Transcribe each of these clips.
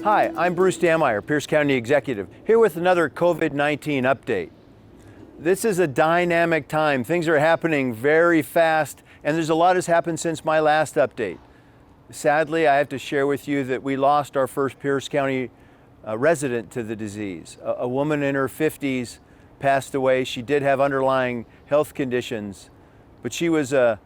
Hi, I'm Bruce Dammeier, Pierce County Executive, here with another COVID-19 update. This is a dynamic time. Things are happening very fast, and there's a lot has happened since my last update. Sadly, I have to share with you that we lost our first Pierce County resident to the disease. A woman in her 50s passed away. She did have underlying health conditions, but she was a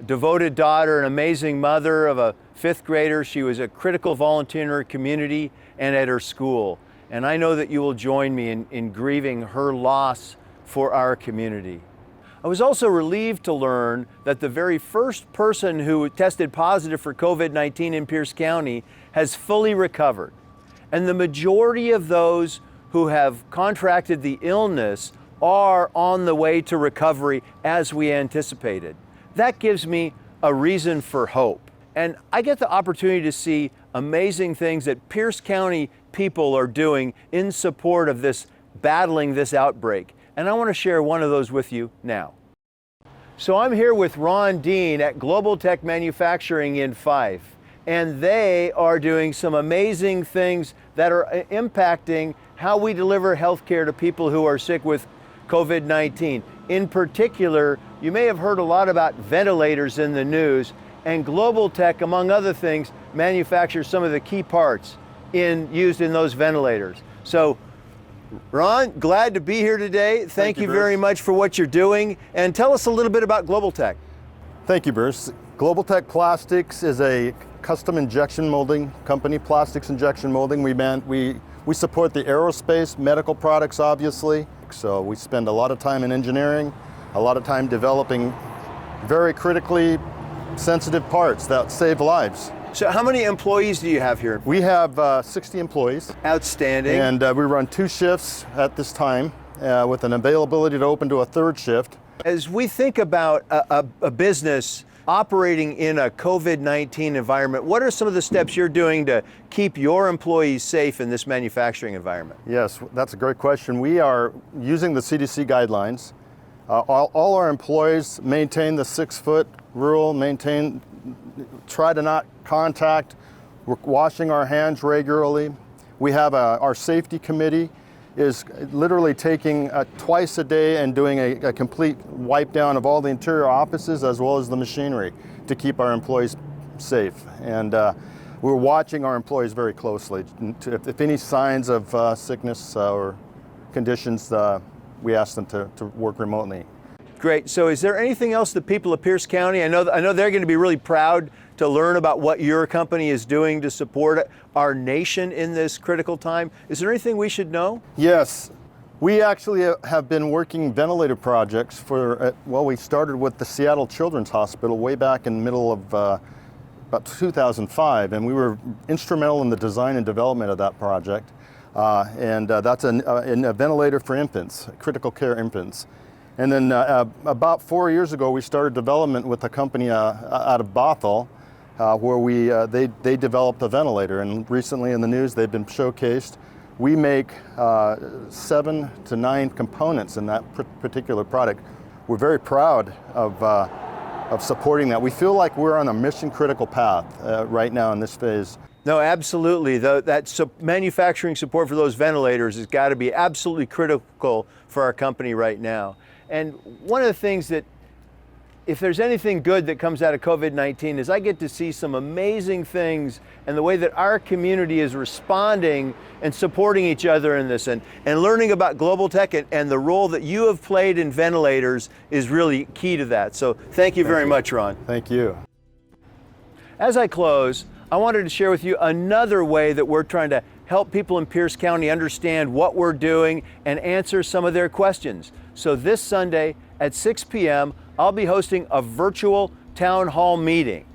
devoted daughter, an amazing mother of a 5th grader. She was a critical volunteer in her community and at her school. And I know that you will join me in grieving her loss for our community. I was also relieved to learn that the very first person who tested positive for COVID-19 in Pierce County has fully recovered. And the majority of those who have contracted the illness are on the way to recovery as we anticipated. That gives me a reason for hope. And I get the opportunity to see amazing things that Pierce County people are doing in support of battling this outbreak. And I want to share one of those with you now. So I'm here with Ron Dean at Global Tech Manufacturing in Fife. And they are doing some amazing things that are impacting how we deliver healthcare to people who are sick with COVID-19. In particular, you may have heard a lot about ventilators in the news, and Global Tech, among other things, manufactures some of the key parts used in those ventilators. So, Ron, glad to be here today. Thank you very much for what you're doing, and tell us a little bit about Global Tech. Thank you, Bruce. Global Tech Plastics is a custom injection molding company, plastics injection molding. We support the aerospace, medical products, obviously. So we spend a lot of time in engineering, a lot of time developing very critically sensitive parts that save lives. So how many employees do you have here? We have 60 employees. Outstanding. And we run 2 shifts at this time with an availability to open to a 3rd shift. As we think about a business operating in a COVID-19 environment, what are some of the steps you're doing to keep your employees safe in this manufacturing environment? Yes, that's a great question. We are using the CDC guidelines. All our employees maintain the 6-foot rule, try to not contact. We're washing our hands regularly. We have our safety committee is literally taking twice a day and doing a complete wipe down of all the interior offices as well as the machinery to keep our employees safe. And we're watching our employees very closely. If any signs of sickness or conditions, we ask them to work remotely. Great. So is there anything else that people of Pierce County, I know they're going to be really proud to learn about what your company is doing to support our nation in this critical time. Is there anything we should know? Yes. We actually have been working ventilator projects we started with the Seattle Children's Hospital way back in the middle of about 2005, and we were instrumental in the design and development of that project. That's a ventilator for infants, critical care infants. And then about 4 years ago, we started development with a company out of Bothell, where they developed a ventilator. And recently in the news, they've been showcased. We make 7 to 9 components in that particular product. We're very proud of supporting that. We feel like we're on a mission critical path right now in this phase. No, absolutely. That manufacturing support for those ventilators has got to be absolutely critical for our company right now. And one of the things that, if there's anything good that comes out of COVID-19, is I get to see some amazing things and the way that our community is responding and supporting each other in this. And learning about Global Tech and the role that you have played in ventilators is really key to that. So thank you very much, Ron. Thank you. As I close, I wanted to share with you another way that we're trying to help people in Pierce County understand what we're doing and answer some of their questions. So this Sunday at 6 p.m., I'll be hosting a virtual town hall meeting.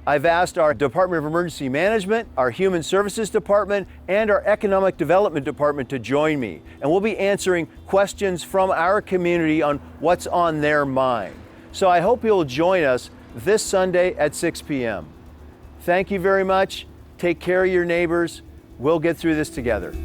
I've asked our Department of Emergency Management, our Human Services Department, and our Economic Development Department to join me. And we'll be answering questions from our community on what's on their mind. So I hope you'll join us this Sunday at 6 p.m. Thank you very much. Take care of your neighbors. We'll get through this together.